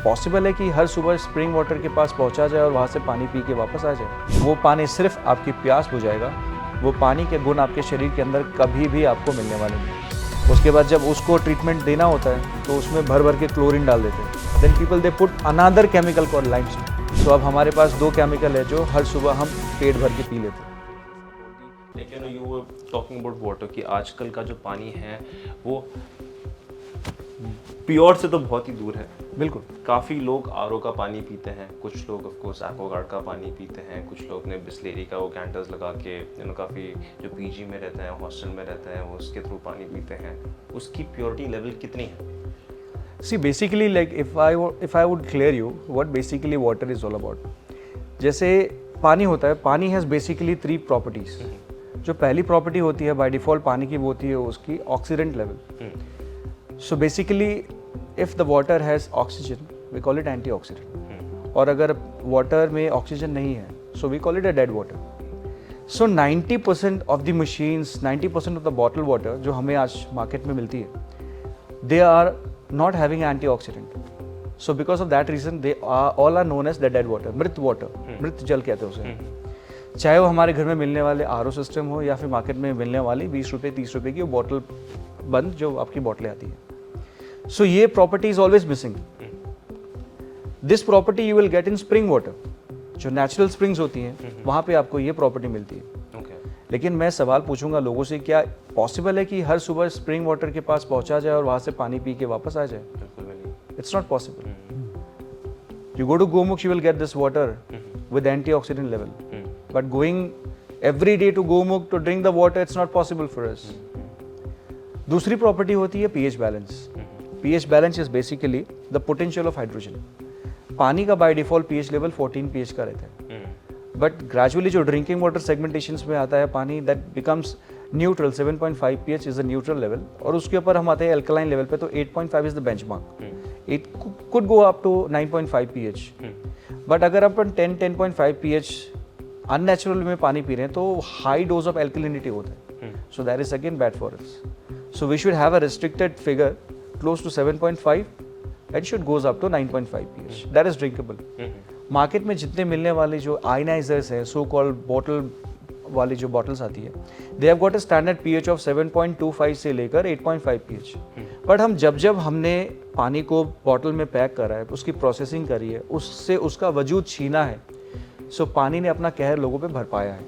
Possible है कि हर सुबह स्प्रिंग वाटर के पास पहुंचा जाए और वहाँ से पानी पी के वापस आ जाए? वो पानी सिर्फ आपकी प्यास बुझाएगा, वो पानी के गुण आपके शरीर के अंदर कभी भी आपको मिलने वाले नहीं। उसके बाद जब उसको ट्रीटमेंट देना होता है तो उसमें भर भर के क्लोरीन डाल देते हैं। Then people they put another chemical called limestone. So अब हमारे पास 2 केमिकल है जो हर सुबह हम पेट भर के पी लेते हैं। लेकिन you were talking about water कि आजकल का जो पानी है वो प्योर से तो बहुत ही दूर है। बिल्कुल। काफ़ी लोग आरओ का पानी पीते हैं, कुछ लोग ऑफ कोर्स एक्वागार्ड का पानी पीते हैं, कुछ लोग ने बिस्लेरी का वो कैंटर्स लगा के काफ़ी जो पीजी में रहते हैं, हॉस्टल में रहते हैं, वो उसके थ्रू पानी पीते हैं। उसकी प्योरिटी लेवल कितनी है? See, basically, like if I would clear you what basically water is all about. जैसे पानी होता है, पानी has basically 3 properties. जो पहली प्रॉपर्टी होती है बाय डिफ़ॉल्ट पानी की वो होती है उसकी oxidant level. So basically if the water has oxygen we call it antioxidant, और अगर वाटर में ऑक्सीजन नहीं है so we call it a dead water. So 90% of the machines, 90% of the bottle water जो हमें आज मार्केट में मिलती है, they are not having antioxidant. So because of that reason they all are known as the dead water, मृत water, मृत जल कहते हैं उसे। चाहे वो हमारे घर में मिलने वाले आरओ सिस्टम हो या फिर मार्केट में मिलने वाली 20 रुपये 30 रुपये की वो बॉटल बंद जो आपकी बॉटलें आती है। सो ये property is always missing. This property you will get in spring water, जो नेचुरल स्प्रिंग्स होती हैं वहाँ पे आपको ये प्रॉपर्टी मिलती है। लेकिन मैं सवाल पूछूंगा लोगों से, क्या पॉसिबल है कि हर सुबह स्प्रिंग वाटर के पास पहुंचा जाए और वहां से पानी पी के वापस आ जाए? बिल्कुल नहीं। It's not possible. You go to Gomukh, you will get this water with antioxidant level, but going every day to Gomukh to drink the water, it's not possible for us. दूसरी प्रॉपर्टी होती है pH balance. PH balance is basically the potential of hydrogen. पानी का by default pH level 14 pH का रहता है, but gradually जो drinking water segmentations में आता है पानी, that becomes neutral. 7.5 pH is the neutral level, और उसके ऊपर हम आते हैं एल्कलाइन लेवल पे, तो 8.5 is the benchmark. It could go up to 9.5 pH, but अगर अपन 10.5 pH अननेचुरल में पानी पी रहे हैं तो हाई डोज ऑफ एल्कलिनिटी होता है। So that is again bad for us. So we should have a restricted figure close to 7.5 and should goes up to 9.5 pH, that is drinkable. Market में जितने मिलने वाले जो आयनाइजर्स हैं, सो कॉल्ड बॉटल वाली जो बॉटल्स आती है, they have got a standard pH of 7.25 से लेकर 8.5 पीएच। बट हम जब हमने पानी को बॉटल में पैक करा है, उसकी प्रोसेसिंग करी है, उससे उसका वजूद छीना है, सो पानी ने अपना कहर लोगों पे भर पाया है।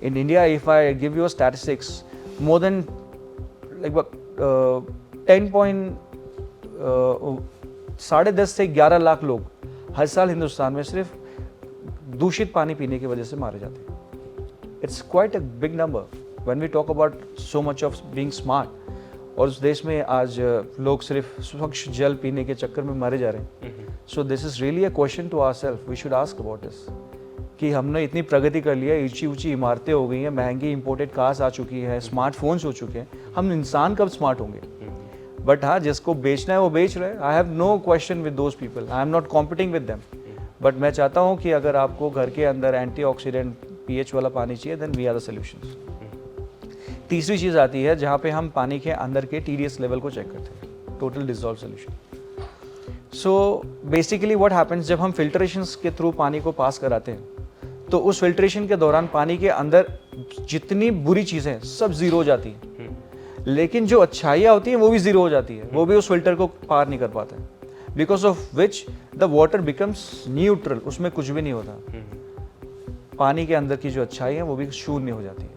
In India if I give you statistics, more than लगभग 10.10 से 11 लाख लोग हर साल हिंदुस्तान में सिर्फ दूषित पानी पीने की वजह से मारे जाते हैं। It's quite a big number when we talk about so much of being smart. और उस देश में आज लोग सिर्फ स्वच्छ जल पीने के चक्कर में मारे जा रहे हैं। So this is really a question to ourselves, we should ask about this, कि हमने इतनी प्रगति कर लिया, ऊंची ऊंची इमारतें हो गई हैं, महंगी इंपोर्टेड कार्स आ चुकी है, स्मार्टफोन्स हो चुके हैं, हम इंसान कब स्मार्ट होंगे? बट हाँ, जिसको बेचना है वो बेच रहे हैं। I have no question with those people, I am not competing with them, but मैं चाहता हूँ कि अगर आपको घर के अंदर एंटीऑक्सीडेंट पीएच वाला पानी चाहिए, then we are the solutions. तीसरी चीज़ आती है जहाँ पे हम पानी के अंदर के टीडीएस लेवल को चेक करते हैं, total dissolve solution. So basically what happens, जब हम फिल्ट्रेशंस के थ्रू पानी को पास कराते हैं तो उस फिल्ट्रेशन के दौरान पानी के अंदर जितनी बुरी चीज़ें सब जीरो हो जाती हैं, लेकिन जो अच्छाइयाँ होती हैं वो भी जीरो हो जाती है, वो भी उस फिल्टर को पार नहीं कर पाता है, because of which the water becomes neutral, उसमें कुछ भी नहीं होता। पानी के अंदर की जो अच्छाई है वो भी शून्य हो जाती है।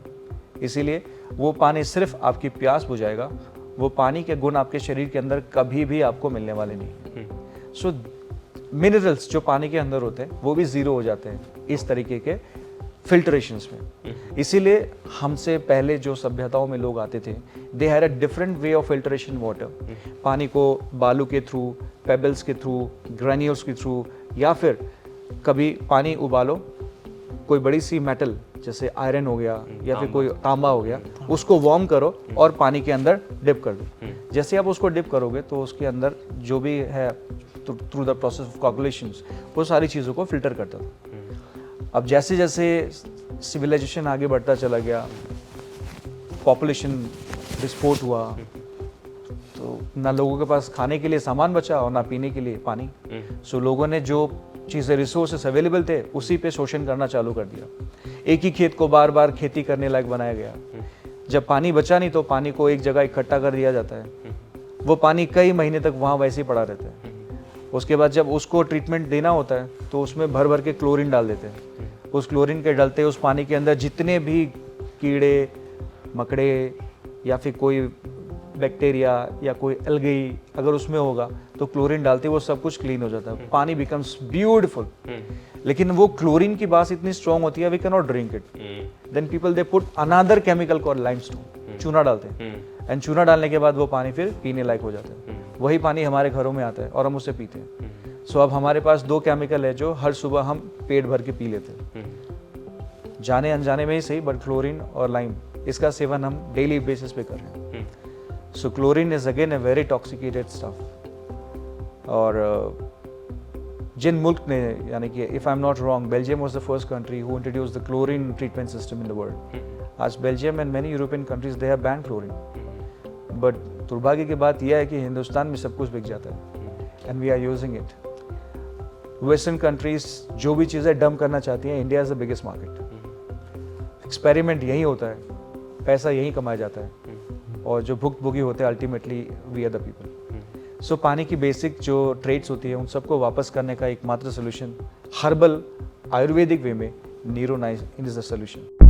इसीलिए वो पानी सिर्फ आपकी प्यास बुझाएगा, वो पानी के गुण आपके शरीर के अंदर कभी भी आपको मिलने वाले नहीं। सो मिनरल्स जो पानी के अंदर होते हैं वो भी जीरो हो जाते हैं इस तरीके के फिल्ट्रेशंस में। इसीलिए हमसे पहले जो सभ्यताओं में लोग आते थे, they had a different way of filtration water. पानी को बालू के थ्रू, पेबल्स के थ्रू, ग्रेन्यूल्स के थ्रू, या फिर कभी पानी उबालो, कोई बड़ी सी मेटल जैसे आयरन हो गया या फिर कोई तांबा हो गया, उसको वार्म करो और पानी के अंदर डिप कर दो। जैसे आप उसको डिप करोगे तो उसके अंदर जो भी है थ्रू द प्रोसेस ऑफ कोगुलेशंस वो सारी चीज़ों को फिल्टर करता था। अब जैसे जैसे सिविलाइजेशन आगे बढ़ता चला गया, पॉपुलेशन विस्फोट हुआ, तो ना लोगों के पास खाने के लिए सामान बचा और ना पीने के लिए पानी। सो लोगों ने जो चीज़ें रिसोर्सेस अवेलेबल थे उसी पे शोषण करना चालू कर दिया। एक ही खेत को बार बार खेती करने लायक बनाया गया। जब पानी बचा नहीं तो पानी को एक जगह इकट्ठा कर दिया जाता है, वो पानी कई महीने तक वहाँ वैसे ही पड़ा रहता है। उसके बाद जब उसको ट्रीटमेंट देना होता है तो उसमें भर भर के क्लोरीन डाल देते हैं। उस क्लोरीन के डालते उस पानी के अंदर जितने भी कीड़े मकड़े या फिर कोई बैक्टीरिया या कोई एल्गी अगर उसमें होगा तो क्लोरीन डालते वो सब कुछ क्लीन हो जाता है, पानी बिकम्स ब्यूटीफुल। लेकिन वो क्लोरीन की बात इतनी स्ट्रॉन्ग होती है we can not drink it. Then people they put another chemical called limestone, चूना डालते हैं एंड चूना डालने के बाद वो पानी फिर पीने लायक हो जाता है। वही पानी हमारे घरों में आता है और हम उससे पीते हैं। सो अब हमारे पास 2 केमिकल है जो हर सुबह हम पेट भर के पी लेते हैं, जाने अनजाने में ही सही, बट क्लोरीन और लाइम इसका सेवन हम डेली बेसिस पे कर रहे हैं। So chlorine is again a very toxicated stuff. और जिन मुल्क ने, यानी कि if I am not wrong, Belgium was the first country who introduced the chlorine treatment system in the world. आज Belgium and many European countries they have ban chlorine. But दुर्भाग्य की बात यह है कि हिंदुस्तान में सब कुछ बिक जाता है and we are using it. Western countries जो भी चीज़ें डंप करना चाहती हैं, India is the biggest market. Experiment यही होता है, पैसा यही कमाया जाता है और जो भुक्तभोगी होते हैं ultimately we are the people. So पानी की बेसिक जो ट्रेड्स होती है उन सबको वापस करने का एकमात्र सोल्यूशन हर्बल आयुर्वेदिक वे में नीरो नाइस इज द सोल्यूशन।